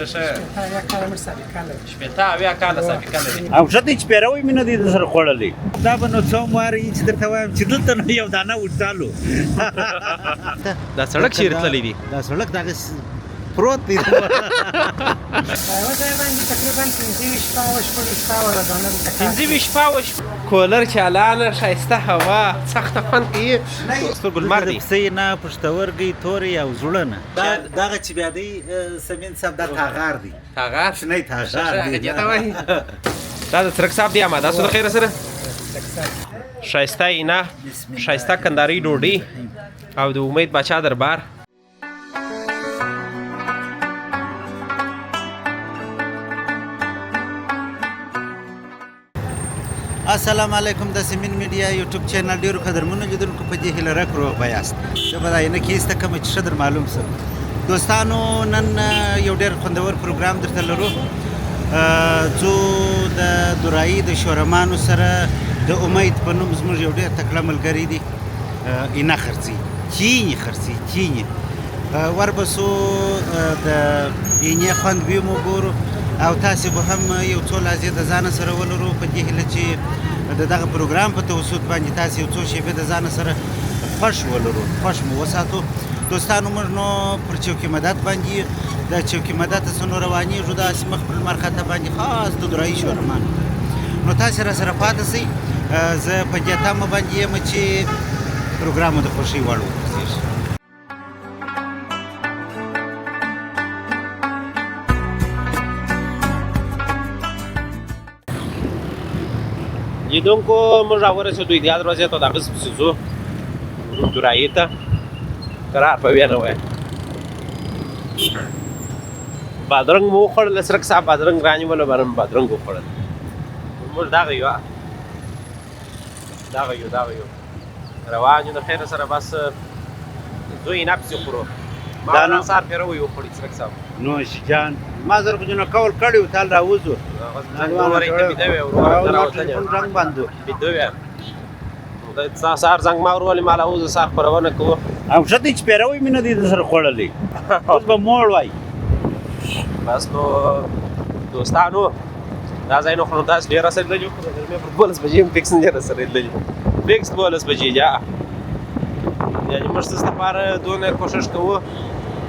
اویا کاله مړ سابقه لري. شپېته اویا کاله سابقه لري. او ښه دی چې پیروی مې نه دی درسره خوړلی. دا به نو څوم واري چې درته وایم چې دلته نو یو دانه وټالو. دا سړک چیرې تللی دی؟ دا سړک دغه پروت دی. یوه ځای باندې تقریبا 15 شپه او شپږ شپه ورځانه دلته کار کوي. 15 شپه او کولر چالانه ښایسته هوا سخته خوند کوي. سترګو لمر دی. پسې نه پښتورګی تورې او زړه نه. دغه چې بیا دی سمین صاحب دا تاغار دی. تاغار؟ شنی تاغار دی. دا د څرک صاحب دی اماده سو د خیره سره ښایسته اینه ښایسته کندارۍ ډوډۍ او د امید باچا دربار. السلام علیکم د سیمین میډیا یوټیوب چینل ډیرو قدرمنو لیدونکو په دې هیله راک روغ بیاست. زه به دا نه کیسته کوم چې ښه در معلوم سم دوستانو نن یو ډېر خوندور پروګرام درته لرو. ځو د دورایي د شورمانو سره د امید په نوم زموږ یو ډېر تکړه ملګری دی اینا خرڅي چینی خرڅي چینی وربسو د اینې خوند به مو ګورو او تاسو به هم یو څو لازم د ځان سره ولرو په دې هیله چې دغه پروګرام په توسط باندې تاسو یو څو شیبې د ځان سره خوش ولرو خوش مو وساتو. دوستانو موږ نو پر چوکي مدد باندې د چوکي مدد سره رواني جو د اسمخ پر مرخته باندې خاص د درایي شورمان نو تاسو را سره پاتې سي. زه په دې تمه باندې یم چې پروګرام د خوشي وړو لیدونکو موږ راورسېدو ایدیا دروازې ته د هغه پسې ځو دورایي ته قرار په ویه نه وایه. بادرنګ مو وخوړل اسرک صاحب بادرنګ رانیوله بادرنګ وخوړل. موږ دغه یو روان یو د خیره سره بس ځو اینا پسې خورو. ما نن سهار پیروی وخوړ اسرک صاحب نوش جان ما زر خو جنو کول کړی تل راوځو رنګ باندې سهار زنګ ما ورولې ما راوځو سهار خپرونه کوو او ښه دی چې پیروی مې نه دی درسره خوړلی اوس به موړ وای. بس نو دوستانو دا ځای نو خو نو داسې ډېر رسېدلي خو د ګرمۍ پر 12 بجې هم فکس نه دی رسېدلي فکس 12 بجې جا یعنې موږ ستاسو لپاره دونه کوشش کوو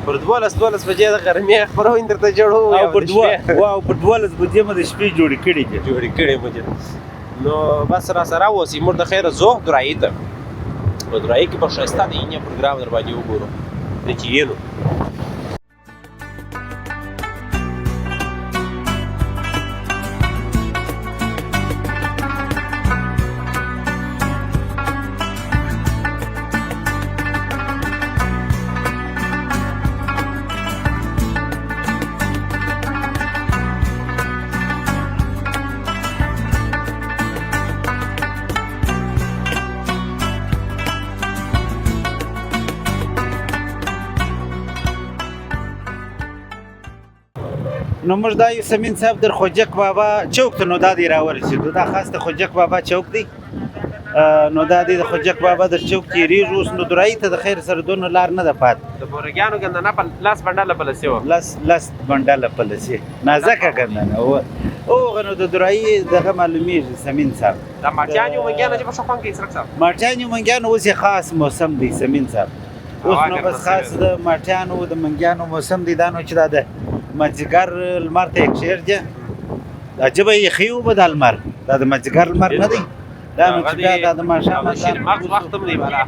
پر 12 بجې د غرمې خپرونې درته جوړو او پر 12 بجې مو د شپې جوړې کړې دي مو دي. نو بس را سره اوسئ موږ د خیره ځو دورایي ته. په دورایي کې به ښایسته د اینې پروګرام در باندې وګورو د چینو. نو موږ دا یو سمین صاحب در خوجک بابا چوک ته نو دا دی راورسېدو. دا خاص د خوجک بابا چوک دی نو دا دی د خوجک بابا در چوک تېرېږو. اوس نو دورایي ته د خیر سره دونه لار نه ده پاتې. د بورګیانو ګندنه په لاس بنډله پلسې وه لس بنډله پلسې نازکه ګندنه هغه نو د دورایي دغه معلومیږي سمین صاحب. دا ماټیان یو منګیان چې په ښه خوند کوي اسرک صاحب. ماټیان یو منګیانو اوس یې خاص موسم دی سمین صاحب. اوس نو بس خاص د ماټیانو د منګیانو موسم دی. دا نو چې دا ده مازدیګر لمر ته کښېږدي عجبه یخي اوبه دا لمر دا د مازدیګر لمر نه دی دا نو چې بیا دا د ماښام مغز وخت هم دی بلا د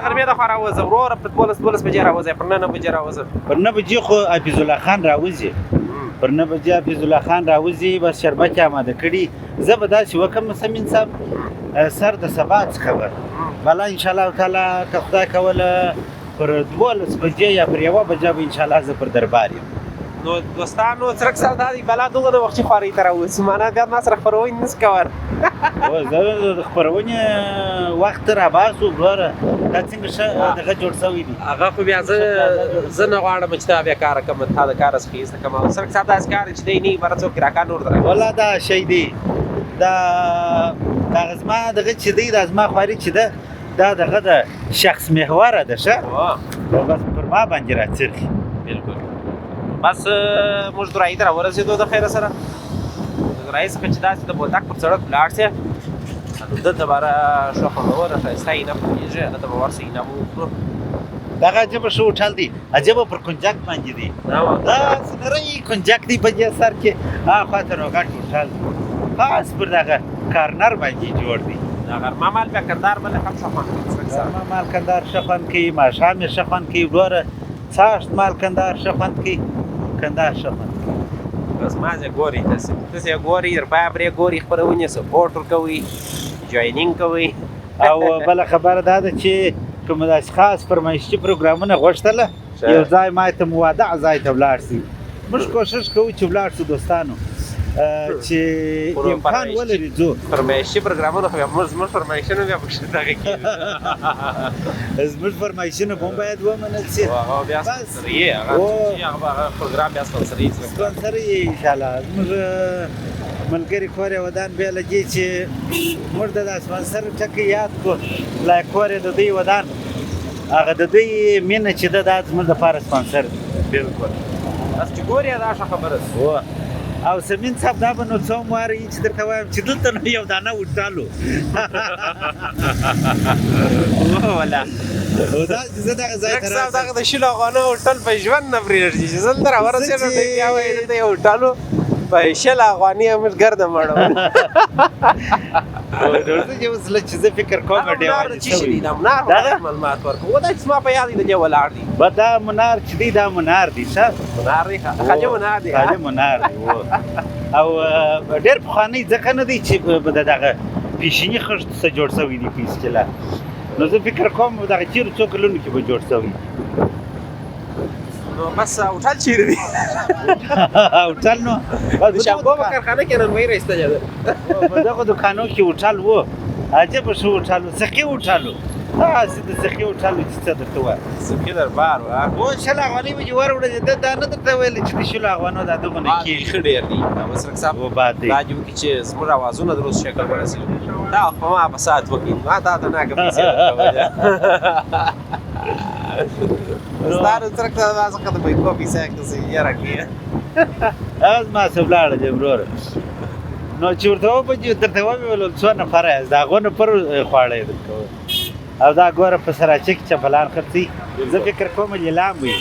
غرمې دخوا راوځه وروره په 12 بجې راوځه پر 9 بجې راوځه. پر 9 بجې خو حفیظ الله خان راوځي پر 9 بجې حفیظ الله خان راوځي بس شربت یې اماده کړي. زه به داسې وکړم سمین صاحب سر د سبا څخه به بلا انشاءالله تعالی که خدای کوله پر 12 بجې یا پر 1 بجه به انشاءالله زه پر دربار یم. نو دوستانو څرک صاحب دا دی بلا دغه د وختي خوارۍ ته راوځي معنی بیا ما سره خپرونې نشي کولی. زه د خپرونې وخت راباسو ګوره دا څنګه ښه دغه جوړ شوی دی. هغه خو بیا زه نه غواړم چې تا بیا کار کوم تا د کاره څخه ایسته کوم. څرک صاحب داسې کار چې دی نه بره څوک راکار نور در والله دا شی دی دا زما دغه چې دی دا زما خواري چې ده دا دغه د شخص محوره ده ښه بس پر ما باندې راڅرخي. بالکل بس موږ درایي ته راورسېدو د خیره سره د درایي څخه چې داسې د بولدک پر سړک ولاړ سې نو دلته به ښه خوندوره ښایسته عینه پوهېږي هلته به ورسې عینه به وکړو دغه عجبه ښه هوټل دی عجبه پر کنجک باندې دی داسې نری کنجک دی په دې سر کې هاخوا ته نو غټ هوټل خاص پر دغه کارنر باندې جوړ دی د غرمه مال بیا کندهار بله هم ښه خوند کوي غرمه مال کندهار ښه خوند کوي ماښام یې ښه خوند کوي وروره څاښت مال کندهار ښه خوند کوي کندهار ښه خوند کوي بس مازې ګورئ تاسې یې ګورئ درپایه پرې ګورئ خپرونې سپورټ ورکوئ جوینینګ کوئ او بله خبره دا ده چې کوم داسې خاص فرمایشتي پروګرامونه غوښتله یو ځای ما ته مودع ځای ته ولاړ شي موږ کوشش کوو چې ولاړ شو دوستانو چې امکان ولري ځو فرمایشي پروګرامونه خو زموږ فرمایشونه بیا پکښې دغه کېږي زموږ فرمایشونه به هم باید ومنل شي هغه بیا سپانسري هغه پروګرام بیا سپانسري سپانسري انشاءالله زموږ ملګري کور یې ودان بیا له دې چې موږ د دا سپانسر ټکی یاد کړو لایک کور یې د دوی ودان هغه د دوی مینه چې ده دا زموږ دپاره سپانسر دی بلکل بس چې ګورې دا ښه خبره ده او سمین صاحب دا به نو څه واري چې درته وایم چې دلته نو یو دانه وټالو ولا زه دغه ځای ته راشم دغه د شلو افغانو هوټل په ژوند نه پرېږدي چې زه دلته راورسېدم دی بیا وایي دلته یو هوټالو په شل افغاني موږ ګرده مړو چې اوس لږ چې زه فکر کوم منار د څه شي دی دا منار معلومات ورکوو دا چې زما په یاد دی د دې ولاړ دی دا منار چې دی دا منار دی ښه منار دی خواجه منار دی خواجه منار دی او ډېر پخوانی ځکه نه دی چې د دغه پیشیني خښت څخه جوړ شوی دی په اصطلاح نو زه فکر کوم دغه تېرو څو کلونو کې به جوړ شوی نو بس هوټل چیرې دی هوټل نو د شامپو په کارخانه کې نن رایستلی ده په دغو دوکانو کې هوټل و عجبه ښه هوټل و سخي هوټل و هسې د سخي هوټل و چې څه درته وایم سخي دربار و شل افغانۍ به چې وروړه دا نه درته ویل چې د شلو افغانو دا دغونه کېږي ښه ډېر دي مسرک صاحب باد دی دا جو کې چې زموږ اوازونه درست شکل ورسېږي دا خو ما په ساعت وکړي ما تا ته ناګه پیسې ورکولې ستاره ترک ته ما څخه د پیسو پیسې اخیستې یاره کې اوس ما څه ولاړه دی وروره نو چې ورته وبجې درته وویل څو نفره یاست د هغو نفر خواړه یې درکول او دا ګوره په سراچه کې چپلان خرڅوي زه فکر کوم لیلام وي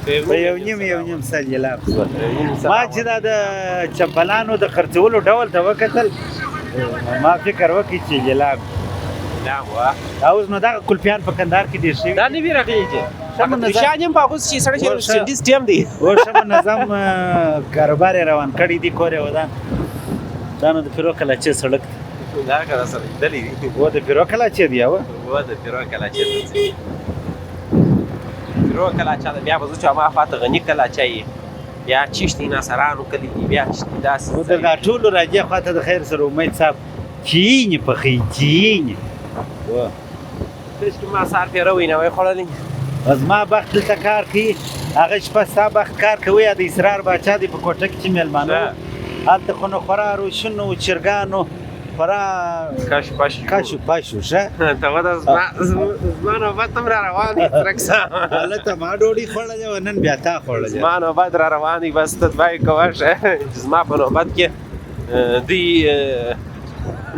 په یو نیم سل لیلام ما چې دا د چپلانو د خرڅولو ډول ته وکتل ما فکر وکړي چې لیلام اوس نو دغه کلفیان په کندهار کې ډېر شوي دا نه وي راغلي شان یم په هغوس چې سړی چې سټډي سټیم دی اوس ښه منظم کاروبار یې روان کړی دی کور یې ودان دا نو د پیرو کلاچې سړک دا که راسره لیدلی دي و د پیرو کلاچې دی و د پیرو کلاچې ته پیرو کلاچه ده بیا به زه چې هماغه خواته غني کلاچه یې بیا چشتي ناصرانو کلي دي بیا چشتي داسې نو د دا ټولو راجع خواته د خیر سره امید صاحب چینې پخوي چینې کشکې ما سهار پیره وینوی خوړلی زما بخت دلته کار کوي هغه شپه ستا بخت کار کوي یا د اسرار باچا دی په کوټه کې چې میلمانه هلته خو نو خورا روشنو چرګانو خورا کشو پشو ښه ته وده زما نوبت هم را روان دی ترک صاحب هلته ما ډوډۍ خوړلې وه نن بیا تا خوړلې زما نوبت را روان دی بس ته دوایې کوه ښه زما په نوبت کې دوی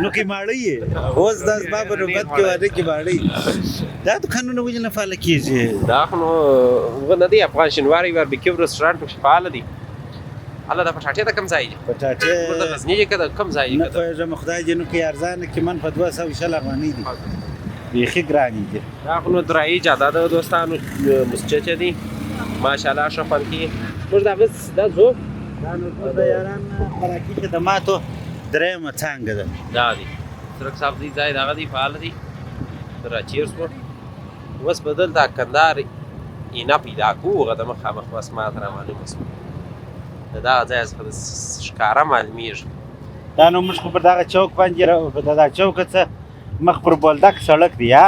نو کې ماړی یې اوس دا زما په نوبت کې واده کې ماړی دا دوکانونه ولې نه فعاله کېږي دا خو نو نه دی افغان شینواري باربیکیو رسټورانټ پکښې فعاله دی هله دا پټاټې د کوم ځای دی پټاټې د غزني کې د کوم ځای دی نه پوهېږم خدای دې نو کې ارزانه کې من په 200 افغانۍ دي بیخي ګرانې دي دا خو نو درایي جاده ده دوستانو مسجد دی ماشاءالله ښه خوند کوي موږ دا بس دا ځو دا نو د یاران خوراکي خدماتو درېیمه څانګه ده دا دی سرک صاحب دی ځای دغه دی فعاله دی راچیر شو اوس به دلته کندهار اینا پیدا کوو هغه د مخامخ بس ما ته رامعلومه شوه د دغه ځای څخه ښکاره معلومېږي دا نو موږ خو پر دغه چوک باندې په دغه چوکه څه مخ پر بولدک سړک دی یا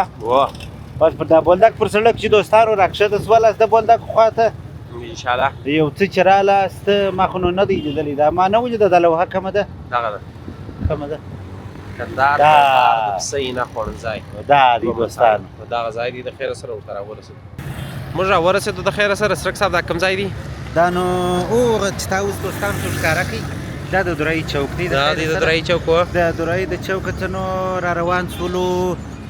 بس پر دا بولدک پر سړک چې دوستانو راکښته سولاست د بولدک خواته انشاءالله یو څه چې رالاست ما خو نو نه دی لیدلی دا ما نه ولیده دا لوحه کمه ده دغه ده کمه ده کندهار دا. د پسه نه خوړنځای دا دی دوستانو دغه ځای دی د خیره سره ورته راورسېدو موږ راورسېدو د خیره سره سرک صاحب دا کوم ځای دی دا نو او چې تا اوس دوستانو ته ښکاره کړي دا د درایي چوک دی دا دی د درایي چوک و د درایي د چوک ته نو را روان شولو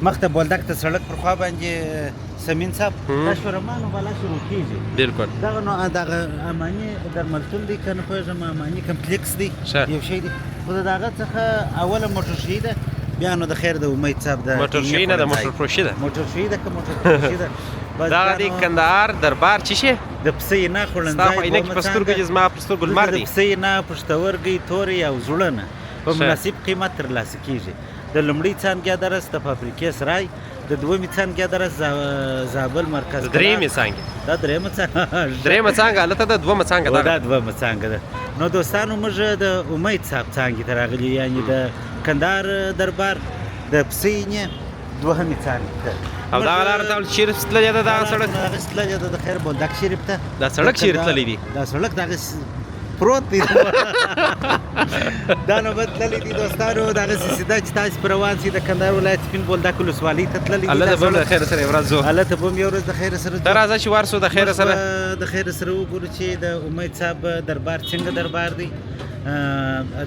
مخته بولدک ته سړک پر خوا باندې سمین صاحب دا شورمانو بالا شروع کېږي بالکل دغه نو دغه اماني درملتون دی که نه پوهېږم اماني کمپلیکس دی یو شی دی خو د دغه څخه اوله موټرشي ده بیا نو د خیر د امید صاحب د موټرشي نه د موټرفروشي ده موټرشي ده که موټرفروشي ده دغه دی کندهار دربار چې شي د پسې نه خوړنځای ستا خو عینکې په سترګو کې زما پر سترګو لمر دی د پسې نه پشتورګۍ تورې او زړه نه په مناسب قیمت ترلاسه کېږي د لومړۍ څانګې درس د فابریکې سرای د دویمې څانګې درس زابل مرکز د درېیمې څانګې دا درېیمه څانګه درېیمه څانګه هلته ده دویمه څانګه دا ده دویمه څانګه ده نو دوستانو موږ د امید صاحب څانګې ته راغلي یعنې د کندهار دربار د پسینې دوهمې څانګې ته او دغه لاره ته شریف تللی ده دغه سړک دغه تللی ده د خیر بولدک شریف ته دا سړک چیرې تللی دی دا سړک دغه پروت دی دا نو بد تللی دي دوستانو دغسې سیده چې تاسې په روان سي د کندهار ولایت سپین بولدک ولسوالۍ ته تللی دي هلته به هم د خیره سره یو ورځ ځو هلته به هم یو ورځ د خیره سره ته راځه چې ورسو د خیره سره د خیره سره وګورو چې د امید صاحب دربار څنګه دربار دی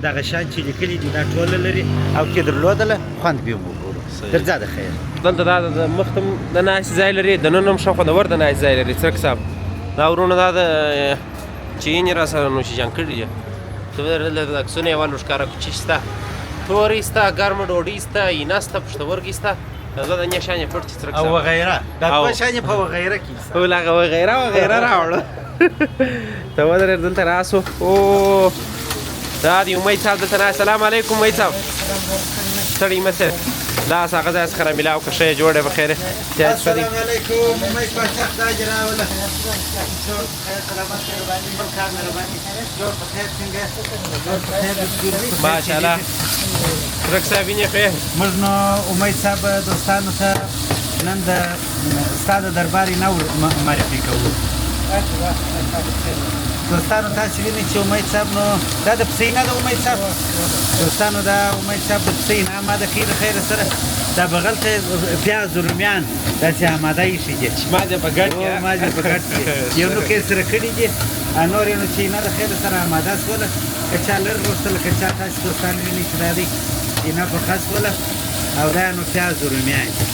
دغه شان چې لیکلي دي دا ټوله لري او کې درلودله خوند به یې وګورو درځه د خیر دلته دا د مخته د ناستې ځای لري دننه هم شاوخوا د ور د ناستې ځای لري څرک صاحب دا ورونه دا د چینې را سره نوشیجان کړي دي دلته عکسونه یې ول ښکاره کړو چې شته تورې شته ګرمه ډوډۍ شته اینه شته پښتورګي شته دا د نیا شان یې پټ چې څرک او صاحب وغیره دا دوه شان یې په وغیره کې او هغه وغیره راوړه ته ودرېد دلته راسو او دا دی امید صاحب دلته ناست سلام علیکم امید صاحب ستړی مه سه دا هغه ځای څخه رامیلاو که ښه یې جوړ دی په خیر السلام علیکم امید پاچا خدای دې راوله ماشاءالله څرک صاحب وینې ښې موږ نو امید صاحب دوستانو ته نن د ستا د دربارې نه معرفي کوو دوستانو تاسې وینئ چې امید صاحب نو دا د پسې نه د امید صاحب دوستانو دا امید صاحب د پسې نه آماده کوي د خیره سره دا بغل ته پیاز و رومیان داسې آماده ایښي دي مازې په ګډ کې مازې په ګډ کې یو نوک یې سره کړي دي نور یې نو چې نه د خیره سره آماده شوله که چا لږ غوښتله که چا تاسې دوستان وینئ چې دا دی اینا پخه شوله او دا نو پیاز و رومیان دي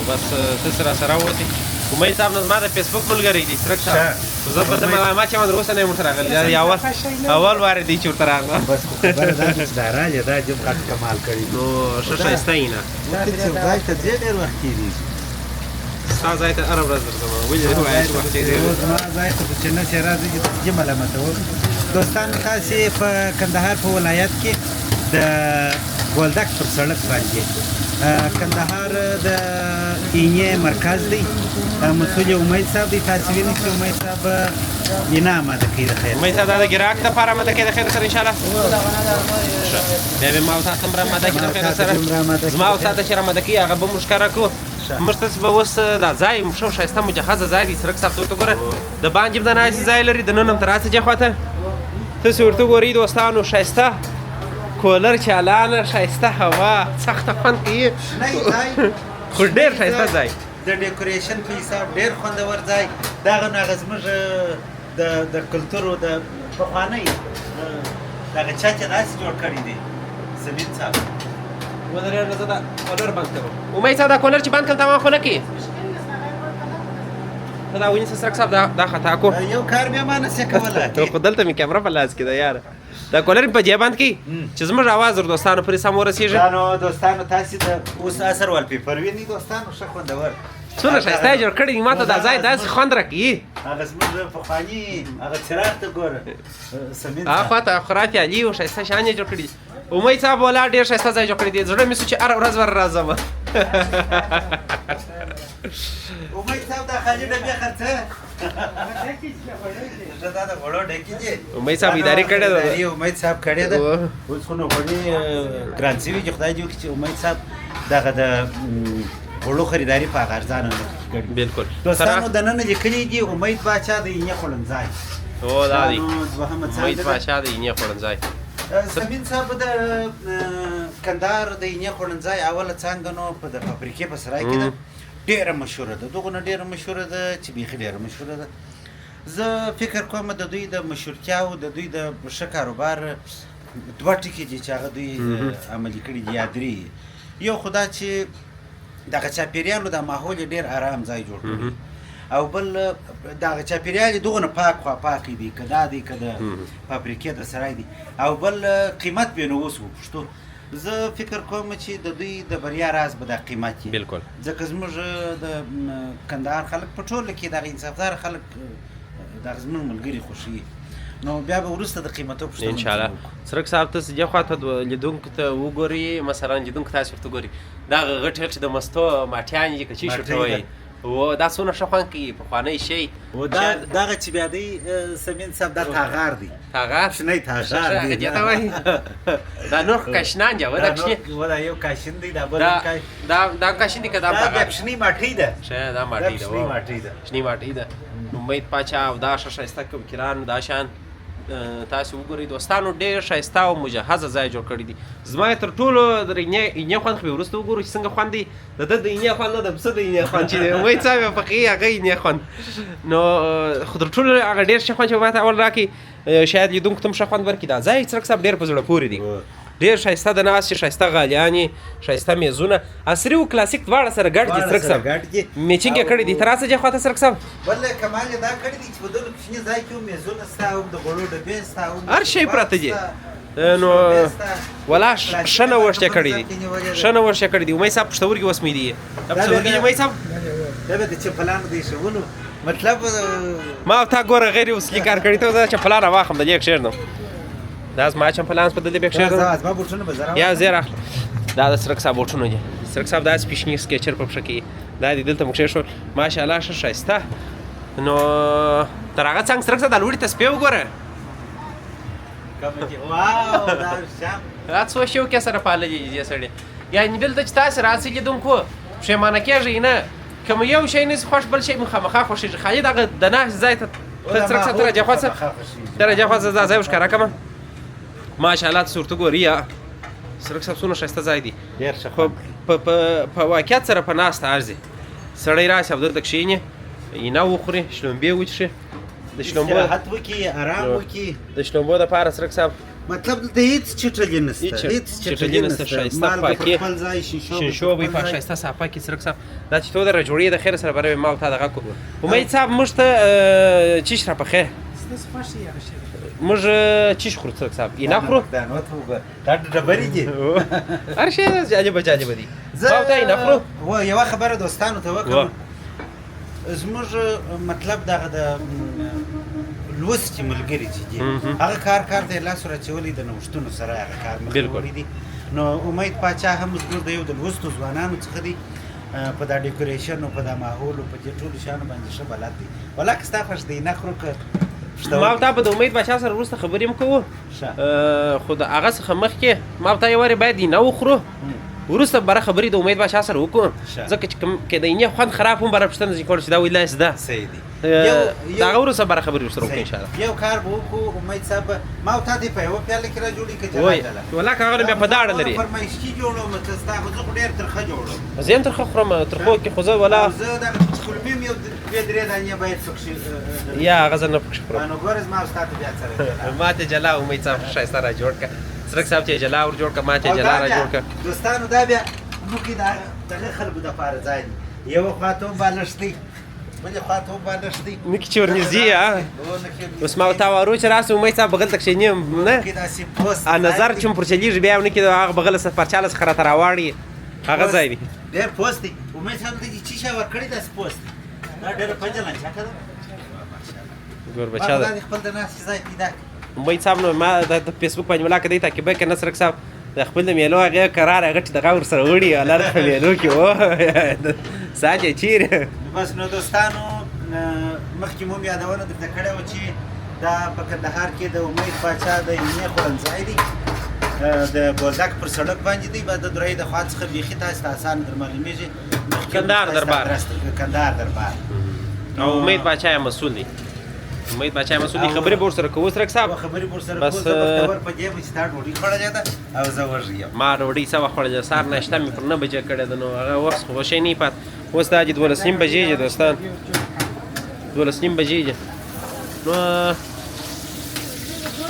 بس ته سره سره ووتې امید صاحب نو زما د فیسبوک ملګری دی څرک صاحب زه به ما چې ما تر اوسه نه یم ورته راغلی دا دی اول وار دی چې ورته راغلم بس خبره دا چې دا راځي دا جب غټ کمال کړی نو ښه ښایسته یې نه ته چې ځای ته ځې ډېر وخت کېږي ستا ځای ته هره ورځ درځم ولې وایې چې وخت تېرېږي زما ځای ته چې نه چې راځي چې جې ملامتوم دوستانو تاسې په کندهار په ولایت کې د بولدک پر سړک باندې کندهار د اینې مرکز دی مسؤل امید صاحب دی تاسې وینئ چې امید صاحب اینا آماده کوي د خیر امید صاحب دا د ګراهک دپاره آماده کوي د خیر سره انشاءالله بیا به ما او تاسو هم راماده کړي د خیر سره زما او تاسو چې راماده کوي هغه به موږ ښکاره کړو موږ تاسو به اوس دا ځای ښه ښایسته مجهزه ځای دی څرک صاحب ته ورته ګوره د باندې هم د ناستې ځای لري د نن هم تر هڅه جې خواته تاسې ورته ګورئ دوستانو ښایسته کولر چالانه ښایسته هوا سخته خوند کوي خو ډېر ښایسته ځای د ډیکوریشن په حساب ډېر خوندور ځای دغه نو هغه زموږ د کلتورو د پخوانۍ دغه چا چې داسې جوړ کړي دي سمین صاحب ودرېږه زه دا کولر بند کوم امید صاحب دا کولر چې بند کړم تمام خو نه کړي ته دا ونیسه څرک صاحب دا خطا کو یو کار بیا ما نسې کولی ته خو دلته مې کیمره په لاس کې ده یاره دا کولر مې په جې بند کړي چې زموږ اواز ور دوستانو پورې سم ورسېږي دا نو دوستانو تاسې د اوس اثر والپیپر وینئ دوستانو ښه خوندور څونه ښایسته یې جوړ کړي دي ما ته دا ځای داسې خوند راکوي هغه زموږ پخواني هغه څراغ ته ګوره سمین هغه خواته خرافي علي و ښایسته شیان یې جوړ کړي دي امید صاحب والا ډېر ښایسته ځای جوړ کړی دی زړه مې سو چې هره ورځ ور راځم امید صاحب دا خالي ډبې خرڅه دا د غوړو ډکې دي امید صاحب ادارې کړې ده امید صاحب کړې ده اوس خو نو غوړي ګران شوي چې خدای دې وکړي چې امید صاحب دغه د غوړو خریداري په هغه ارزانه نه کړي بالکل دوستانو دننه لیکلي دي امید باچا د اینې خوړنځای او دا دی امید باچا د اینې خوړنځای سمین صاحب د کندهار د اینې خوړنځای اوله څانګه نو په د فابریکې په سرای کې ده ډېره مشهوره ده دغه نه ډېره مشهوره ده چې بیخي ډېره مشهوره ده زه فکر کوم د دوی د مشهورتیا او د دوی د ښه کاروبار دوه ټکي دي چې هغه دوی عملي کړي دي یا درې یو خو دا چې دغه چاپېریال د ماحول یې ډېر ارام ځای جوړ کړي او بل دغه چاپېریال یې دغونه پاک خواپاکې دي که دا دی که د فابریکې د سرای دي او بل قیمت بې نو اوس وپوښتو زه فکر کوم چې د دوی د بریا راز به دا قیمت وي بالکل ځکه زموږ د کندهار خلک په ټوله کې دغه انصافدار خلک دغه زموږ ملګري خوښوي نو بیا به وروسته د قیمتو پوښتنه انشاءالله څرک صاحب تاسو دې خواته لیدونکو ته وګورئ مثلا لیدونکو تاسو ورته ګورئ دغه غټ غټ د مستو ماټیانې دي که چی شو ته وایي و دا څونه ښه خوند کوي پخوانی شی دغه چې بیا دی سمین صاحب دا تاغار دی تاغار شنی تاغار دی دې ته وایي دا نور کشنان دی دا کشنی دا یو کاشین دی دا بل دا کشنی که دا بیا شنی ماټی ده شه دا ماټی ده شنی ماټی ده شنی ماټی ده امید پاچا او دا ښایسته وکیلان دا شان تاسو وګورئ دوستانو ډېر ښایسته او مجهزه ځای جوړ کړی دي زما یې تر ټولو د اینې خوند خو به وروسته وګورو چې څنګه خوند دی د ده د اینې خوند نه د پسه د اینې خوند چې دی امید صاحب یې پخوي هغه اینې خوند نو خو تر ټولو هغه ډېر ښه خوند چې ما ته اول راکړي شاید لیدونکو ته هم ښه خوند ورکړي دا ځای څرک صاحب ډېر په زړه پورې دی ډېر ښایسته د ناستې ښایسته غالیانې ښایسته میزونه عصري او کلاسیک دواړه سره ګډ دي څرک صاحب میچینګ یې کړی دي ته راسه دې خواته څرک صاحب بل کمال یې دا کړی دي چې په دغه کوچني ځای کې هم میزونه سته هم د غوړو ډبې سته هم هر شی پراته دي نو ولا ښه نوښت یې کړی دي ښه نوښت یې کړی دي امید صاحب پښتورګي وسمې دي دا پښتورګي امید صاحب دا به د چپلانو د ایښولو مطلب ما تا ګوره غیر اصلي کار کړی ته زه چپلان راواخلم د دې کښېږدم دا زما چمپلان په دې بیا کښېږدم زما بوټونه به زه یا زه راخلم دا د څرک صاحب بوټونه دي څرک صاحب داسې پیشني سکیچر په پښه کې دا دې دلته موږ کښېښول ماشاءالله ښه ښایسته نو تر هغه څنګ څرک صاحب دا لوړې تسپې وګوره واو دا شام دا څو شوقې سره پاللې دي دې سړي یعنې دلته چې تاسې راسئ لیدونکو پښیمانه کېږئ نه که مو یو شی نسي خوښ بل شی مو خامخا خوښېږي خالي دغه د ناست ځای ته څرک صاحب ته راجع خوا څه ته راجع خوا ځه دا ځای وښکاره کړمه ماشاءالله تاسو ورته ګورئ یا څرک صاحب څونه ښایسته ځای دی ډېر ښه خو په واقعیت سره په ناسته ارزي سړی راسي او دلته کښېني اینه وخوري شلومبې وڅښي د شلومبو استراحت وکړي ارام وکړي د شلومبو دپاره څرک صاحب مطلب دلته هېڅ چټلي نشته هېڅ چټلي نشته ښایسته پاکي شینشو به یې په ښایسته صافه کې څرک صاحب دا چې تو دره جوړې د خیر سره به ما او تا دغه کړو امید صاحب موږ ته چیش راپخې ستاسو خوښ یې هغه شی موږ چیش خورو څرک صاحب اینه خورو دا نو ته وګوره دا ډبرې دي هر شی جالبه جالبه دي ما او تا اینه خورو و یوه خبره دوستانو ته وکړم زموږ مطلب دغه د لوستي ملګري چې دي هغه کار ته یې لاس ور د نوښتونو سره هغه کار مخکې دي نو امید پاچا هم زموږ د یو د لوستو ځوانانو څخه دی په دا ډیکوریشن او په دا ماحول او په دې ټولو شیانو باندې ښه بلد دی والله که ستا خوښ دی نه خورو که ما او تا به د امید پاچا سره وروسته خبرې هم کوو خو د هغه څخه مخکې ما او تا یې وارې باید اینه وخورو وروسته بره خبرې د امید پاچا سره وکړو ځکه چې که د اینې خوند خراب هم بره پوښتنه ځینې کولی چې دا وایي لا ده صحیح دی د هغه وروسته بره خبرې ورسره وکړو انشاءالله یو کار به وکړو امید صاحب ما او تا دې په یوه پیاله کې را جوړي که جلا جلا والله که هغه بیا په داړه لري فرمایشتي جوړوم چې ستا خو زه خو ډېر ترخه جوړوم زه هم ترخه خورم ترخو کې خو زه ولا زه دغه کلمې م یو دوې درې دانې باید پکښې یا هغه زه نه پکښې خورم نو ګوره زما او ستا ته بیا سره ما ته جلا امید صاحب ښایسته را جوړ کړه څرک صاحب چې جلا ور جوړ کړه ما چې جلا را جوړ کړه دوستانو دا بیا موږ دغه خلکو دپاره ځای دی یوه خوا ته هم بالښت دی بلې خوا ته هم بالښت دی نکې چې ورنږدې اوس ما ورته وارو چې راسه امید صاحب بغل ته کښېني نه نظر چې م پر چلېږي بیا هم نه کېده هغه بغله پرچاله څخه راته راواړي هغه ځای دی ډېر پوست دی امید صاحب ته چې چی شی ورکړی داسې پوست دی دا ډېره پنجه لنچکه ده ګور بچا ده خپل د ناستې ځای پیدا کړي امید صاحب نو ما د فیسبوک باندې ملاکه دی تعقیبه که نه څرک صاحب د خپل د میلو هغې کرار هغه چې دغه ورسره وړي الله د په میلو کې و ساعت یې چیرې بس نو دوستانو مخکې مو م یادونه درته کړې وه چې دا په کندهار کې د امید پاچا د اینې خوړنځای دی د بولدک پر سړک باندې دی بعد د درې د خوا څخه بیخي تاسو ته اسانه در معلومېږي کندهار دربار کندهار دربار او امید پاچا یې مسؤل دی امید بچای مسعودي خبرې به ورسره کوو سرک صاحب خبرې ورسره بس کوو زه بختور په دې به چې تا ډوډۍ خوړلې ده او زه وږی یم ما ډوډۍ څه وخت خوړله سهار ناشته مې پر 9 بجې کړې ده نو هغه وخت خو به شی نه پات اوس دا چې 12 نیم بجې دي دوستان 12 نیم بجې دي نو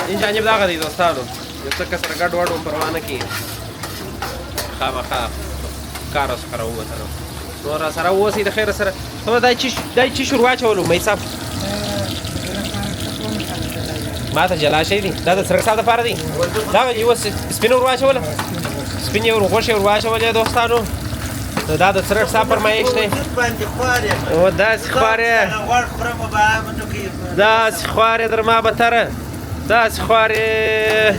این جانب دغه دی دوستانو یو څه کس سره ګډ وډ هم پروا نه کېږي خامخا کار څخه راووتلو نو را سره اوسئ د خیره سره نو دا چې شروع واچولو مې صاحب ما ته جلا شي دي دا د سرک صاحب دپاره دي دا یې اوس سپین ور واچوله سپین یې غوښې ور واچولې دوستانو نو دا د سرک صاحب فرمایش دی او داسې خوار یې داسې خوار یې در ما بتره داسې خوار یې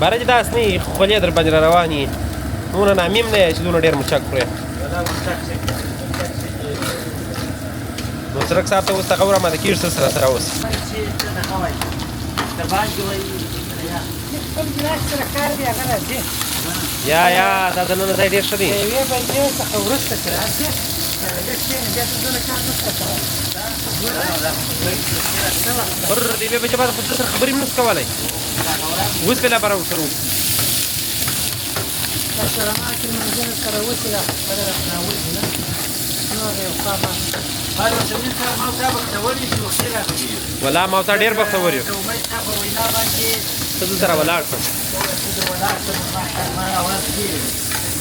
باره چې داسې نه وي خولې در باندې را روان یي دونه نامیم نه یې چې دونه ډېر مچک خورې نو سرک صاحب ته اوس دغه ورماته کېږي څه سره اوس یا دا د نن ځای ډېر ښه دی یوې بجې څخه وروسته چې راشې لږ کښېنه بیا ته دونه کار نشته کولی پر د یوې بجې بعد خو ده سره خبرې هم نشو کولی اوس بېلا بره ورسره سره ما چې منځونه سره وشي دا خبره راته راوځي نه نور یو خوا ولا ما ورته ډېر بختور یو ته دلته راولاړ کړه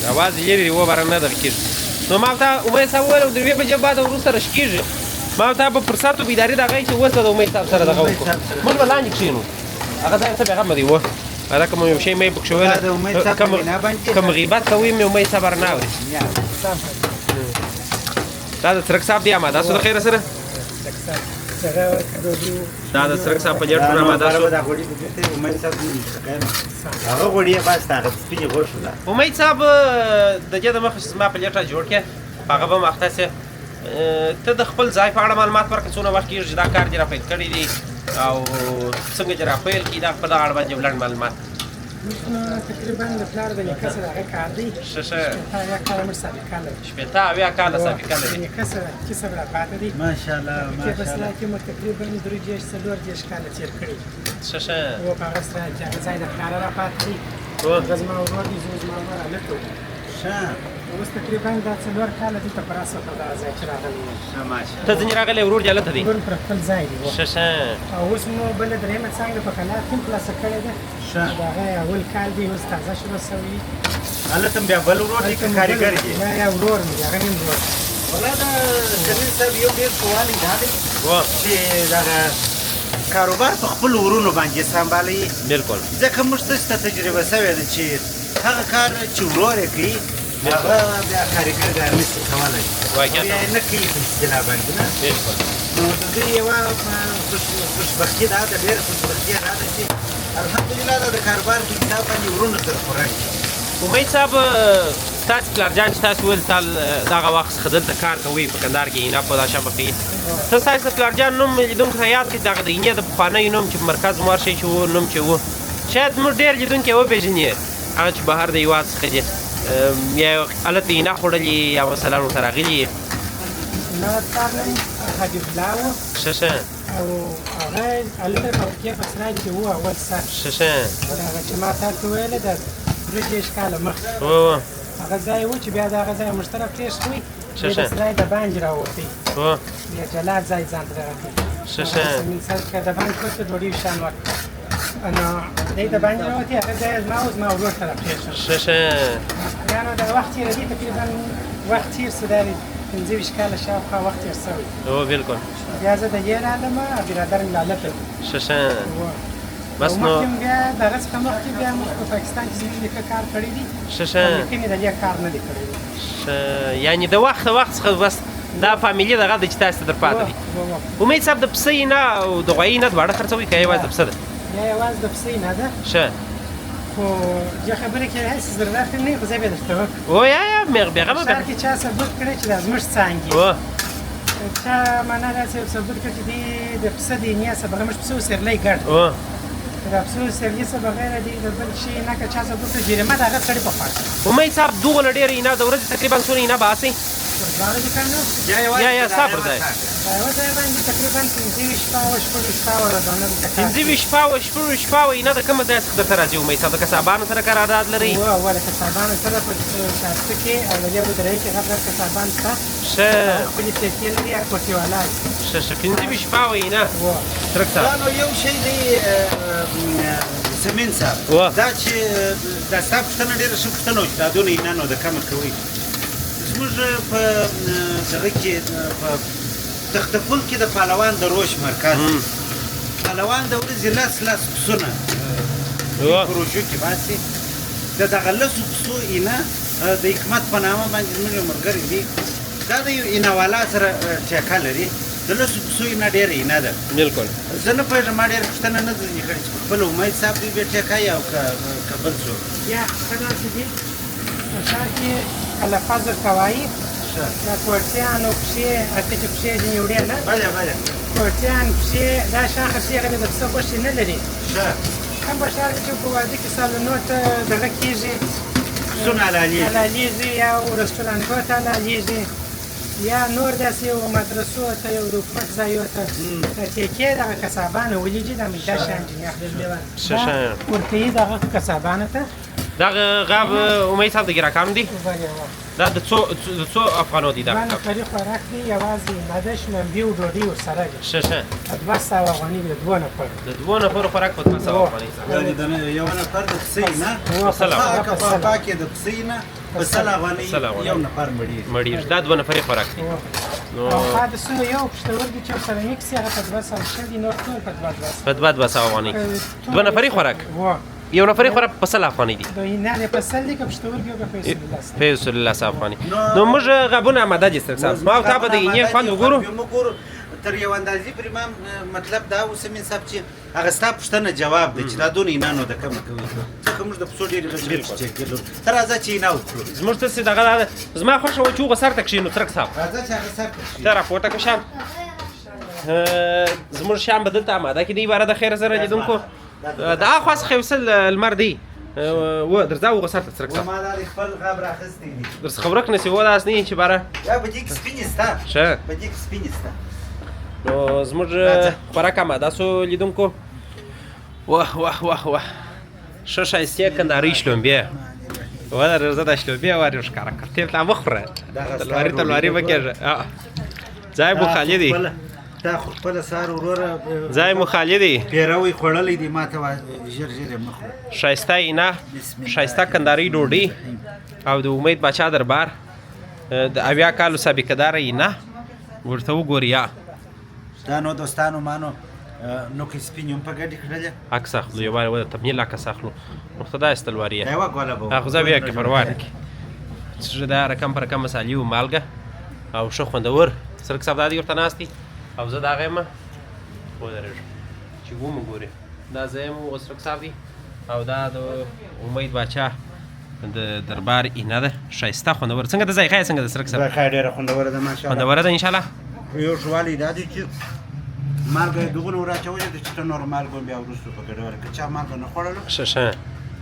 اواز یې لري و باره نه در کېږي نو ما ورته امید صاحب وویل د یوې بجې بعد وروسته راشکېږي ما ورته به فرصت و بیداري د هغه چې اوس به د امید صاحب سره دغه وکړو موږ به لاندې کښېنو هغه ځای څه بېغمه دی و هذا کوم یو شی مې پکښې ویل کوم غیبت کوي مې امید صاحب نه اوري دا د سرک صاحب دی اماده شو د خیره سره دا د سرک صاحب په جټ پورې اماده شو هغه غوړي یې بس هغه سپینې غوښه ده امید صاحب د دې د مخه چې زما په لیټه جوړ کړې هغه به مخته سي ته د خپل ځای په اړه معلومات ورکړه څونه وخت کېږي چې دا کار دې راپیل کړی دی او څنګه چې راپیل کړي دا په دغه اړه باندې لنډ معلومات تقریبا د پلار د نیکه سره هغه کار دی شپېته کاله موږ سابقه لرو شپېته اویا کاله سابقه لري نیکه سره کسب راپاته دی ماشاءالله کې په اصلاح کې موږ تقریبا 3-4 کاله تېر کړي و په هغه سره چې هغه ځای د پلاره راپاته دی هغه زما ورور دی زه زما ورور هلک و اوس تقریبا دا 4 کاله دلته په راس وخت دغه ځای چې راغلی یم ته ځینې راغلی ورور دې هلته دی ورور پر خپل ځای دی او اوس مو بله درېیمه څانګه په کلات کې هم خلاصه کړې ده د هغه اول کال دی اوس تازه شروع سوي هلته هم بیا بل ورور دی که کارګر دی یا ورور مې دی هغه هم ورور والله دا جمیل صاحب یو ډېر سوال دا دی چې دغه کاروبار په خپل ورونو باندې سمبالوي بلکل ځکه موږ ته تجربه سوې ده چې هغه کار چې ورور یې کوي هغه بیا کارګر دا نشي کولی بیا یې نه کوي په اصطلاح باندې نه بلکل نو د دوی یوه خوشبختي دا ده ډېره خوشبختي دا ده چې الحمدلله دا د کاروبار په حساب باندې ورونو سره پوره شي امید صاحب تاسو پلارجان چې تاسو ویل تال دغه وخت څخه دلته کار کوئ په کندهار کې اینا په دا شمه کې ته ستاسو پلارجان نوم لیدونکو ته یاد کړي دغه د اینې د پخوانیو نوم چې مرکز مارشي چې و نوم چې و شاید موږ ډېر لیدونکي وپېژني هغه چې بهر د هېواد څخه دي یا هلته اینا خوړلي یا مثلا ورته راغلي ما پلار نوم حبیب الله و ښه ښه او هغه هلته په روغتیا په سرای کې و اول سر ښه ښه هغه چې ما تاسو ویله د 3 کاله مخکې هغه ځای و چې بیا د هغه ځای مشترک پرېښت وي بیا د سرای د باندې راوتی بیا جلا ځای ځان ته دغه کړي ښه ښه مثال که د باندې پورته ډوډۍ شان ورکړه نو دی د باندې راوتي هغه ځای زما و زما ورور ته راپرېښود ښه ښه بیا نو د وخت تېره دي تقریبا وخت تېر سو دا 25 کاله شاوخوا وخت تېر سوی بلکل بیا زه د دې رالم برادر مې هلته ښه ښه بس نو مخکې بیا د هغه څخه مخکې بیا موږ په پاکستان کې زموږ نیکه کار کړی دي ښه ښه نیکه مې د دې کار نه دی کړی یعنې د وخت څخه بس دا فامیلي دغه دی چې تاسو ته در پاته دي امید صاحب د پسه نه او د غوایي نه دواړه خرڅوئ که یوازې د پسه ده یا یوازې د پسه نه ده ښه خو دې خبرې کې هسې ضرورت نه وي خو زه بیا درته وکړم او یا بېغمه ښار کې چا ثبوت کړی چې دا زموږ څانګې چا معنا داسې ثبوت کړی چې دې د پسه د اینیا څخه بغیر موږ پسه و سېرلی ګډ د پسه و سېرلي څخه بغیر دې د بل شي نه که چا ثبوت کړی جریمه د هغه سړي په خوا امید صاحب دغونه ډېره اینا د ورځې تقریبا څونه اینا باسئ پر دواړو دوکانو یا ستا پر ځای په یوه ځای باندې تقریبا 15 شپاړه شپږ ورځونه دلته کار کوي. 15 شپاړه اینه د کومه ځای څخه درته راځي امید صاحب د کسابانو سره قرارداد لرئ؟ ولې کسابانو سره په شاسته کې او د دې بدرۍ کې هغه کسابان شته ښه خپلې پیسې لري او کوټې والا ښه 15 شپاړه اینه څرک صاحب دا نو یو شی دی سمین صاحب دا چې دا ستا پوښتنه ډېره ښه پوښتنه وه چې دا دونه اینا نو د کمه کوئ زموږ په دغه کې په تختپل کې د پهلوان د روش مرکز پهلوان د ورځې لس پسونه په روژو کې باسي د دغه لسو پسو اینا د حکمت په نامه باندې زموږ یو ملګری دی دا د یو اینهوالا سره ټیکه لري د لسو پسو اینا ډېره اینا ده بلکل زه نه پوهېږم ما ډېره پوښتنه نه ځینې کړې چې خپل امید صاحب دوی بیا ټیکه او که بل څوک یا ښه داسې دي په ښار کې کله فضل کوایي د کوټیانو پښې هلته چې پښې ځینې وړې نه بله کوټیان پښې دا شاخه پښې هغه د پسه غوښې نه لري ښه هم په ښار کې چې په واده کې سالونو ته دغه کېږي پسونه حلالېږي یا رستورانټو ته حلالېږي یا نور داسې یو مدرسو ته یو روغتون ځایو ته ټیکې دغه کسابانو ولیږي دا مې دا شیان دي دا ورکوي دغه کسابانو ته دغه غاب امید صاحب د ګراکانو دي دا د څو افغانو دي دوه نفري خوراک دی یوازې ماده شلومبي او ډوډۍ ورسره دي ښه 200 افغاني د دوه نفرو د دوه نفرو خوراک په 200 افغاني یعنې د یو نفر د پسې نه په پاکې د پسې نه په 100 افغانۍ یو نفر مړېږي دا دوه نفري خوراک دی او حادثونه یو پښتورګي چې ورسره میکس یې هغه په 200 شل دي نور ټول په 200 افغانۍ دوه نفري خوراک یو نفري خوراک په 100 افغانۍ دي نه په 100 دي که پښتورګي او په پیسو الله افغانۍ نو موږ غابونه آماده دي ستاسو ما او تا به د یې خوند وګورو تر یو اندازې پرې ما مطلب دا اوس مين صاحب چې هغه ستا پوښتنه جواب دی چې دا دونه اینانو د کمه کوي ځکه موږ د پسو ډېرې غټې چیک کړو ته راځه چې اینا وکړو زموږ داسې دغه زما خوښه وه چې هغه سر ته کښېنو څرک صاحب راځه چې هغه سر ته کښېنو ته راپورته که شیان زموږ شیان به دلته آماده کړي عباره د خیر سره لیدونکو د اخوا څخه یو څه لمر دی و درځه هغه سر ته څرک صاحب ما دا خپل غاب راخستی دي درڅخه ورک نسي و داس نه چې باره یا په دې کې سپینې ستا ښه په دې کې سپینې ستا نو زموږ خوراک آماده سو لیدونکو واه واه واه واه ښه ښایستې کندهارۍ شلومبې ودرځه دا شلومبې ور یې ښکاره کړه ته لا وخوره تلواري به کېږي ځای مو خالي دی دا خو خپله سهار وروره ځای مو خالي دی پیروی خوړلی دی ما ته ژر ژر یې مه خوره ښایسته اینه ښایسته کندهارۍ ډوډۍ او د امید باچا دربار د 80 کالو سابقه داره اینه ورته وګورئ دا نو دوستانو مانو نوکې سپینې هم په ګډې کړلې عکس اخلو یو بار ودرته مې عکس اخلو خدای استلواري یوه ګوله به اخو زه بیا کې پروا نه کې چې دا رقم پر رقم مسالې او مالګه او ښه خوندور سرک صاحب دا دي ورته ناست دي او زه د هغې یم ودرېږم چې ومو ګورې دا زه یم سرک صاحب دي او دا د امید باچا د دربار اینه ده ښایسته خوندور څنګه د ذایقه یې څنګه د سرک صاحب ذایقه یې ډېره خوندوره ده ماشاءالله خوندوره ده انشاءالله یو ښه والی دا دی چې مالګه یې دغونه ور اچولې ده چې ته نور مالګه بیا وروسته په ګډوله که چا مالګه نه خوړله ښه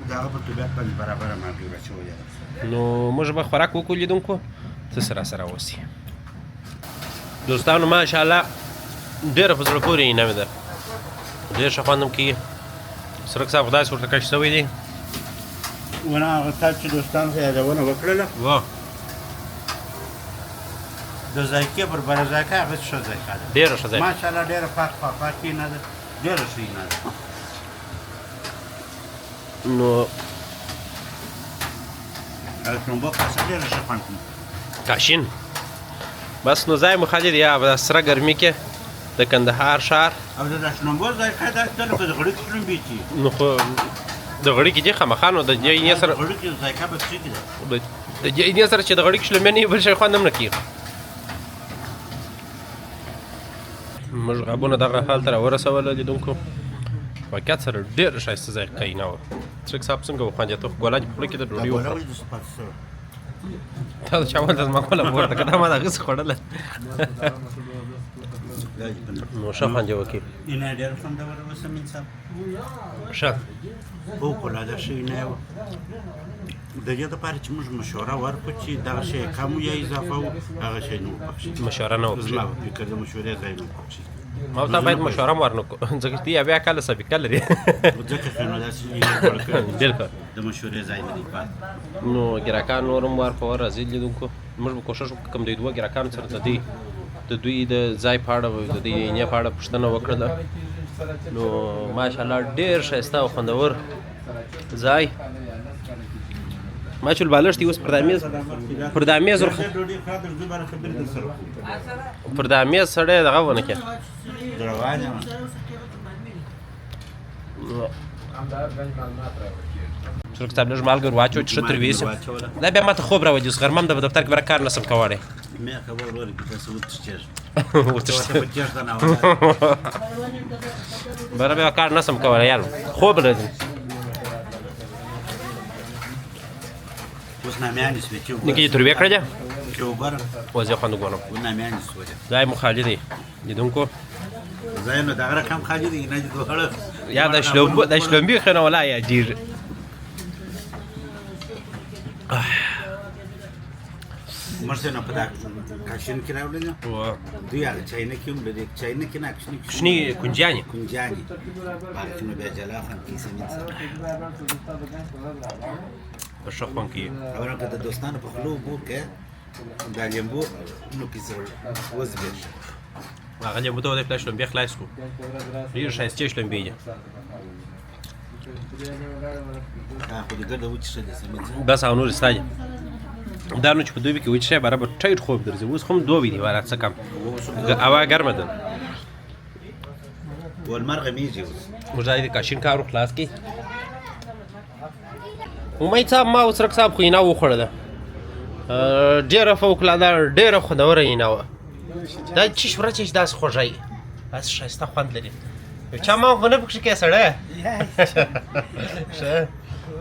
د هغه په طبیعت باندې برابره مالګه ور اچولې ده نو موږ به خوراک وکړو لیدونکو ته سره اوسئ دوستانو ماشاءالله ډېره په زړه پورې اینه مې ده ډېر ښه خوند هم کوي سرک صاحب خدای ورته کش شوی دی ونه هغه تا چې دوستانو ته یادونه وکړله د ذایقې پر بله ذایقه هغه ښه ذایقه ده ډېره ښه ذایقه ماشاءالله ډېره پاکه نه ده ډېره ښه نه ده نو شړومبه خاصه ډېره ښه خوند کوي کاشین بس نو ځای مو خالي دی یا په سره ګرمي کې د کندهار ښار او د شړومبو ذایقه داسې ده لکه د غړکې شړومبې چې نو خو د غړکې دي خامخا نو د دې اینې سره د غړکې ذایقه به څه کې ده د دې اینې سره چې د غړکې شلومبې نه وي بل شی خوند هم نه کېږي موږ غابونه دغه حال ته راورسوله لیدونکو واقعیت سره ډېره ښایسته ذایقه اینه وه څرک صاحب څنګه وخوند ته خو ګوله دې په خوله کې د ډوډۍ وخوړه تا د چا ولته زما ګوله پورته که دا ما د هغسې خوړله نو ښه خوند یې وکړي اینه ډېره خوندوره وه سمین صاحب ښه فوقالعاده ښه اینه وه د دې دپاره چې موږ مشوره ورکړو چې دغه شی کم یا اضافه و هغه شی نه وبخښي مشوره نه وکړي زما په فکر د مشورې ځای نه وبخښي ما ته باید مشوره هم ورنکړو ځکه چې بیا کله سابقه لري ځکه خو نو داسې بالکل د مشورې ځای نه دی پاتې نو ګراکان نور هم ورپور راځي لیدونکو موږ به کوښښ وکړو کوم د دوه ګراکانو سره د دوی د ځای په اړه د دوی عینې په اړه پوښتنه وکړله نو ماشاءالله ډېر ښایسته او خوندور ځای ما چې بالښت اوس پر دا میز ډوډۍ پر دا میز سړی دغه ونه کړه روان یم چرګ صاحب لږ مالګه ور واچو چې ښه تروې شي دا بیا ماته خوب راولي اوس غرمه هم د دفتر کې بره کار نشم کولی مې خبر ورور کې تاسو وتښتېږ بره بیا کار نشم کولی یار خوب راځي اوس نامیانې شوې چې نیکه یې تروې کړې ده چې وګورم اوس یې خوند وګورم و نامیانې شولې ځای مو خالي دی لیدونکو ځای نو دغه رقم خالي دی نه دي دواړه یا د شلومبې ښه نه ولا یا ډېر مرسته نه په دا کاشین کې راوړل دوی هغه چاینکې هم لري چاینکې نه کوچني کنجانې کنجانې پارک نو بیا جلا خوند کې سمین سره په ښه خوند کوي خبره که د دوستانو په خولو اوبو کې دا لیمبو نو کې سره وزبېر هغه لیمبو ته ودې شلومبې خلاص کړو ډېر ښایستې شلومبې دي خو دې ګرده وچښه دي سمین سره بس او نور ستا دي دا نو چې په دوبي کې وچ شی برابر ټیټ خوب درځي اوس خو هم دوبي دي ولا څه کم هوا ګرمه ده والمرغه میږي اوس موږ د کاشین کار خلاص کړي امید صاحب ما اوس رک صاحب خو عینه وخوړله ډېره فوقالعاده ډېره خوندوره عینه وه دا چیش ورچ داسې خوږی داسې ښایسته خوند لري یو چا ما خو نه پکښې کې سړی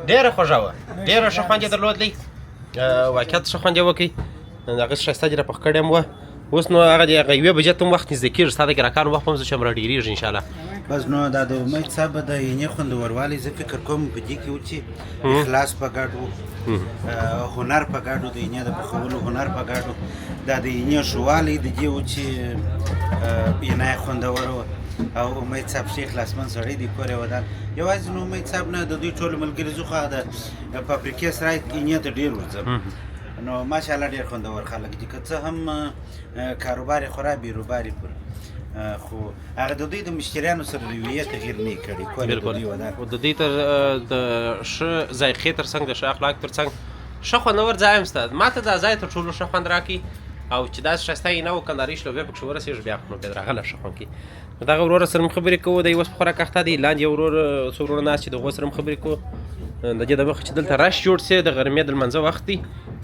ډېره خوږه وه ډېره ښه خوند یې درلودلی واقعیت ښه خوند یې وکړي هغه ښایسته دې راپخ کړی هم وه اوس نو هغه د هغه یوې بجې ته هم وخت نږدې کېږي ستا د ګراکانو وخت به هم زه چې هم راډېرېږي انشاءالله بس نو دا د امید صاحب د عینې خوندوروالی زه فکر کوم په دې کې و چې اخلاص په ګډ و هنر په ګډ و د عینې د پخولو هنر په ګډ و دا د عینې ښه والی د دې و چې عینه یې خوندوره وه او امید صاحب ښه اخلاصمند سړی دی کور یې ودان یوازې نو امید صاحب نه د دوی ټولو ملګري زه خو د فابریکې سره عینې ته ډېر ورځم نو ماشاءالله ډېر خوندور خلک دي که څه هم کاروبار یې خورا بیروبار یې پر خو هغه د دوی د مشتریانو سره رویه تغییر نه یې کړی کور یې د دوی ودان د دوی تر د ښه ذایقې تر څنګ د ښه اخلاق تر څنګ ښه خوندور ځای هم شته ما ته دا ځای تر ټولو ښه خوند راکړي او چې داسې ښایسته عینه و کندهاري شلوبې پکښې ورسېږي بیا خو نو بیا راغله ښه خوند کوي دغه وروره سره هم خبرې کوو دی اوس په خوراک اخته دی لاندې یو ورور څو وروره ناست چې د هغو سره هم خبرې کوو د دې د مخکې چې دلته رش جوړ سي د غرمې د لمانځه وخت دی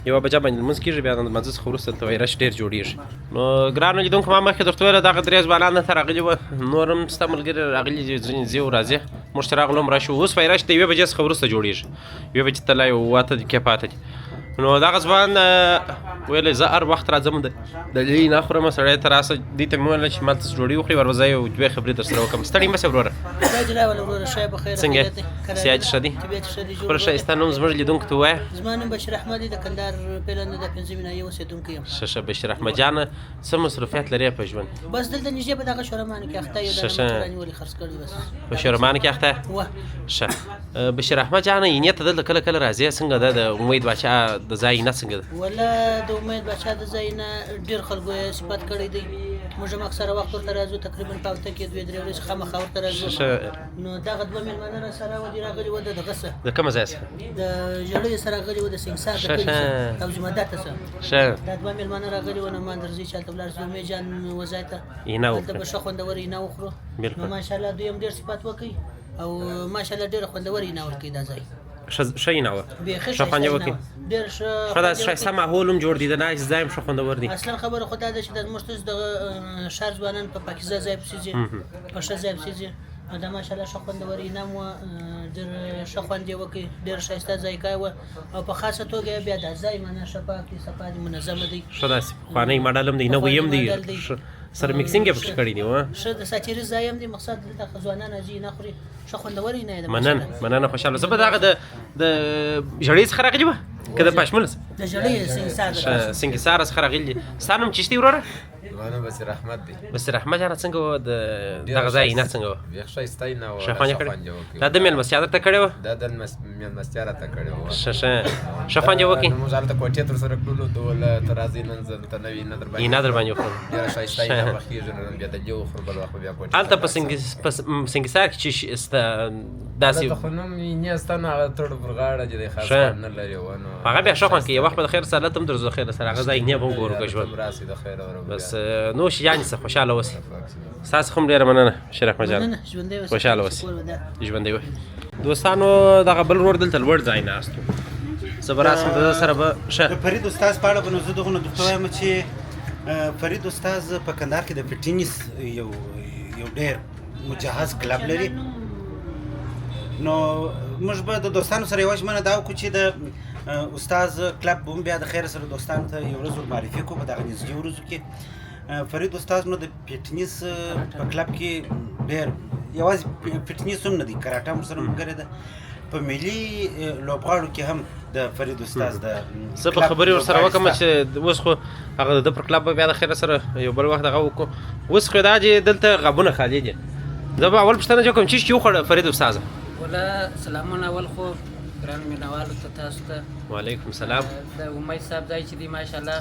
یوه بجه باندې لمونځ کېږي بیا د لمانځه څخه وروسته دلته وایي رش ډېر جوړېږي نو ګرانو لیدونکو ما مخکې درته ویله دغه درې ځوانان دلته راغلي وه نور هم ستا ملګري راغلي دي ځینې ځي او راځي موږ چې راغلو هم رش اوس وایي رش د یوې بجې څخه وروسته جوړېږي یوې بجې ته لا یو 8 دقیقې پاته دي نو دغه ځوان ویلی زه هر وخت راځم د لۍ نه خورم سړی ته راسه دې ته مې وویل چې مالته ډوډۍ وخوري ور به زه یو دوې خبرې در سره وکړم ستړی مه سې وروره څنګه سیاج ښه دي خپل ښایسته نوم زموږ لیدونکو ته ووایه زما نوم بشیر احمد دی د کندهار پیلنده د پنځمې ناحیې اوسېدونکی یم ښه بشیر احمد جانه څه مصروفیت لرې په ژوند بس دلته نږدې په دغه شورمان کې اخته یو د قرآن ولې خرڅ کړی بس په شورمان کې اخته وه ښه بشیر احمد جانه عینې ته دلته کله کله راځې څنګه ده د امید باچا د ځای عینه څنګه ده ولا د امید باچا د ځای نه ډېر خلکو یې صفت کړی دی موږ هم اکثره وخت ورته راځو تقریبا په هفته کې 2-3 ورځې خامخا ورته راځو نو دغه دوه مېلمانه را سره ودي راغلي وه د دغه څه د کومه ځای څخه د ژړۍ سره راغلي وه د سنګسار د کلي څخه او جمعدات څخه ښه دا دوه مېلمانه راغلي وه نو ما درځي چې هلته ولاړ شو امید جان و ځای ته عینه هلته به ښه خوندور عینه وخورو نو ماشاءالله دوی هم ډېر صفت وکړي او ماشاءالله ډېره خوندور عینه ورکوي دا ځای ښه عینه وه ښه خوند یې وکړي ډېر ښه داسې ښایسته ماحول هم جوړ دي د ناست ځای هم ښه خوندور دي اصلا خبره خو دا ده چې د زموږ ټول دغه ښار ځوانان په پاکیزه ځای پسې ځي په ښه ځای پسې ځي نو دا ماشاءالله ښه خوندور عینه م وه ډېر ښه خوند یې وکړي ډېر ښایسته ذایقه یې وه او په خاصه توګه یې بیا دا ځای معنا ښه پاک دي صفا دي منظمه دی ښه داسې پخوانی ماډل هم دی نوی هم دی سره میکسینګ یې پکې کړی دی ښه د ساتیري ځای هم دی مقصد دلته ځوانان راځي نه خوري ښه خوندور یې نه دی مننه خوشحاله زه به دغه د ژړۍ څخه راغلی وه که د پاشملس د ژړۍ سنګسار څخه راغلی دي ستا نوم چیشتی وروره زما نوم بصیر احمد دی. بصیر احمد جانه څنګه وه دغه ځای عینه څنګه وه یخ ښایسته عینه وه ښه خوند یې کړی دا د مېلمستیا درته کړې وه دا د مېلمستیا راته کړې وه ښه خوند یې وکړي موږ هلته کوټې تر سره کړلو د وله ته راځئ نن زه دلته نوي عینه عینه در باندې وخورم ډېره ښایسته عینه پخېږي نن بیا د دې وخورو بل وخت بیا کوټې هلته په سنګسار کې چې شته داسې خو نوم عینې سته نو هغه تړو پر غاړه چې دی خاص خوند نه لري هغه بیا ښه خوند کوي یو وخت به د خیر سره هلته هم درځو د خیر سره هغه ځای عینې به هم ګورو که ژوند راسي د خیره بس نوش یعنې څه خوشحاله اوسئ ستاسو خو هم ډېره مننه شیر احمد جان خوشحاله اوسئ ژوندی وي دوستانو دغه بل ورور دلته لوړ ځای ناست و زه به راسم د ده سره به ښه د فرید استاز په اړه به نو زه دغه درته وایم چې فرید استاز په کندهار کې د فټنس یو ډېر مجهز کلب لري نو موږ به د دوستانو سره یوه ژمنه دا وکړو چې د استاز کلب به هم بیا د خیر سره دوستانو ته یو ورځ ورمعرفي کړو په دغه نږدې ورځو کې فرید استاز نو د فټنس په کلب کې ډېر یوازې فټنس هم نه دی کراټه هم سره ملګری ده په ملي لوبغاړو کې هم د فرید استاز د زه په خبرې ورسره وکړم چې اوس خو هغه د ده پر کلب به بیا د خیر سره یو بل وخت هغه وکړو اوس خو دا چې دلته غابونه خالي دي زه به اول پوښتنه وکړم چې وخوړه فرید استازه ولا سلامونه اول خو ګرانو مینوالو ته تاسو ته وعلیکم السلام د امید صاحب ځای چې دی ماشاءالله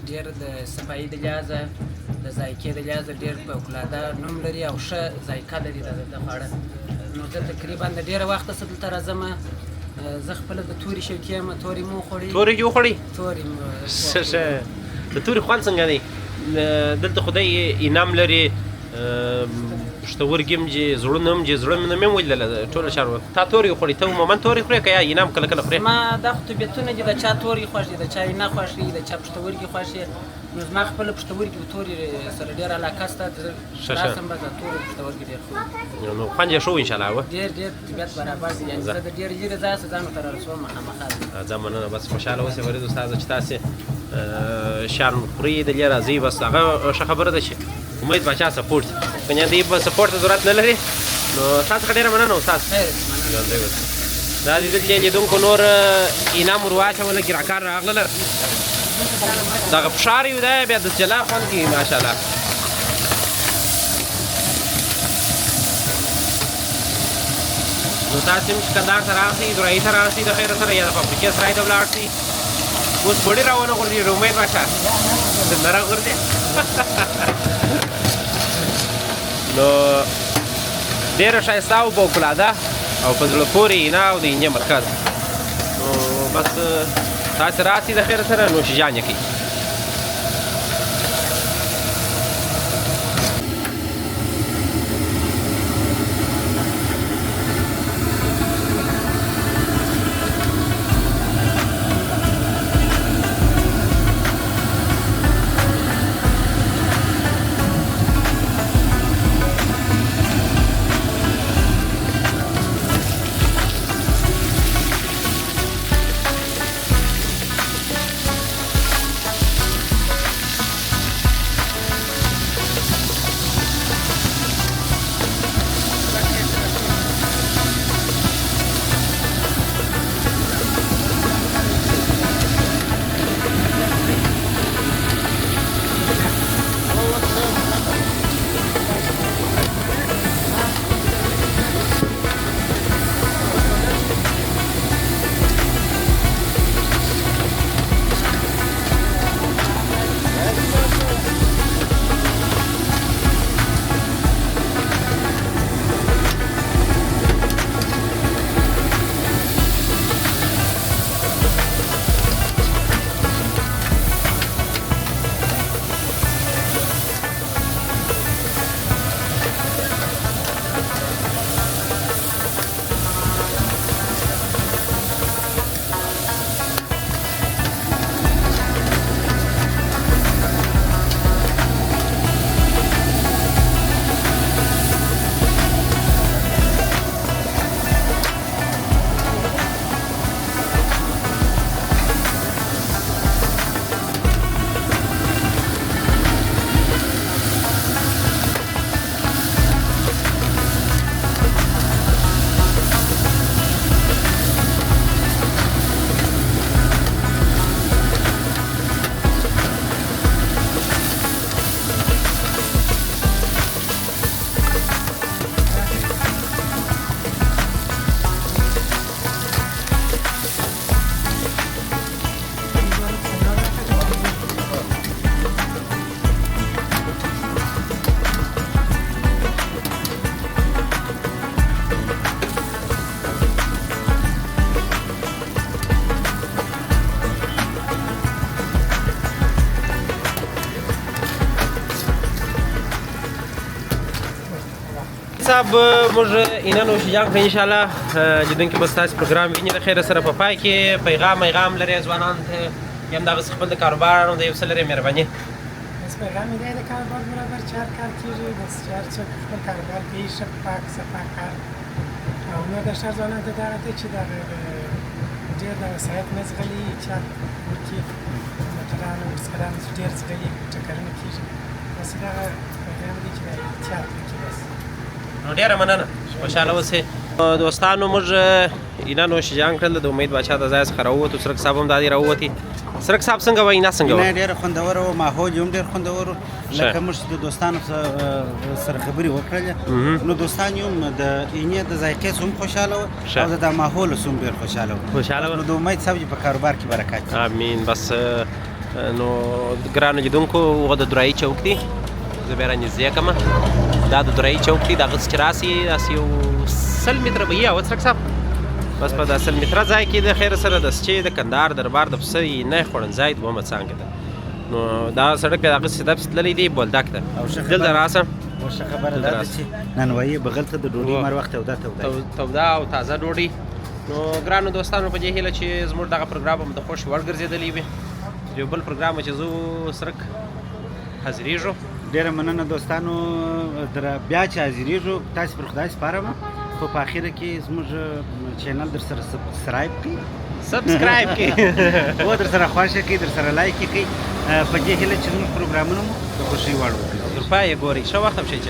ډېر د صفایي د لحاظه د ذایقې د لحاظه ډېر فوقالعاده نوم لري او ښه ذایقه لري د خواړه نو زه تقریبا د ډېره وخته څه دلته راځم زه خپله د تورې شوقي یم تورې مو وخوړې تورې دې وخوړې تورې ښه د تورې خوند څنګه دی دلته خدای انعام لري پښتورګي هم چې زړونه هم چې زړه مې هم ولیدله ټوله چارو تا تورې وخوړې ته عموما تورې خورې که یا انعام کله کله خورې ما دا خو طبیعتونه دي د چا تورې خوښ دي د چا عینه خوښ دي د چا پښتورګي خوښ دي نو زما خپله پښتورګي په تورې سره ډېره علاقه شته راسم به د تورې پښتورګي ډېر خورم نو خوند یې ښه و انشاءالله و ډېر طبیعت برابر دي یعنې زه د ډېر لرې ځایه څه ځان ورته رارسوم مخامخا ځه مننه بس خوشحاله اوسئ فرید استاده چې تاسې شیان خورئ د لرې راځئ بس هغه ښه خبره ده چې امید باچا سپورټ کنه دې په سپورټ ته ضرورت نه لري نو تاسو څخه ډېره مننه استاد دا دې دلته لیدونکو نور انعام ور واچوله ګراکار راغله دغه فشار یو دی بیا د جلا خوند کوي ماشاءالله نو تاسو هم کندهار ته راشئ دورایي ته راشئ د خیره سره یا د فابریکې سرای ته ولاړ شئ اوس بډې راونه غورځي امید باچا نه راغورځي نو ډېره ښایسته او فوقالعاده او په زړه پورې عینه او د عینې مرکز نو بس تاسې راسئ د خیره سره نوشیجان یې کوئ صاحب موږ اینا نوشیجان کړو انشاءالله لیدونکي به ستاسې پروګرام ویني د خیره سره په پای کې پیغام لري ځوانانو ته یا همدغسې خپل د کاروبارانو د یو څه لري مهرباني بس پیغام یې دی د کاروبار برابر چې هر کار کېږي بس چې هر څوک خپل کاروبار کوي ښه پاک صفا کار او نور د ښار ځوانانو ته دغه دی چې دغه ډېر د وسایط نه ځغلي چاپ وکړي موټرانو بسکلانو ډېر ځغلي ټکرونه کېږي بس دغه پیغام دی چې احتیاط وکړي بس نو ډیره مننه خوشحاله اوسئ دوستانو موږ اینا نوشیجان کړل د امید باچا د ځای څخه راووتو سرک صاحب هم دا دی راووتي سرک صاحب څنګه وه اینا څنګه وه نه ډېره خوندوره وه ماحول یې هم ډېر خوندور و لکه موږ د دوستانو سره خبرې وکړلې نو دوستان یې هم د اینې د ذایقې څخه هم خوشحاله وه او د ماحول څخه هم ډېر خوشحاله وه نو د امید صاحب چې په کاروبار کې برکت امین بس نو ګرانو لیدونکو هغه د درایي چوک دی زه بیا رانږدې کړم دا د درایي چوک دی دغسې چې راسي داسې یو 100 متره به یې سرک صاحب بس په دا 100 متره ځای کې د خیر سره د سچې د کندهار دربار د پسه نه خوړنځای دومره څانګه ده نو دا سړک بیا دغسې دبسې تللی دی بولدک ته دلته راسه ښه خبره دا ده چې نانوایي بغل ته د ډوډۍ مر وخت توده او تازه ډوډۍ نو ګرانو دوستانو په دې هیله چې زموږ دغه پروګرام هم د خوښ وړ ګرځېدلی وي یو بل پروګرام چې زه سرک حاضرېږو ډېره مننه دوستانو بیا چې حاضرېږو تاسې پر خدای سپارم خو په اخره کې زموږ چینل در سره سبسکرایب کړئ او در سره خوښه کړئ در سره لایک یې کړئ په دې هیله چې زموږ پروګرامونه مو د خوښۍ وړ وکړي تر پایه ګورئ ښه وخت هم شئ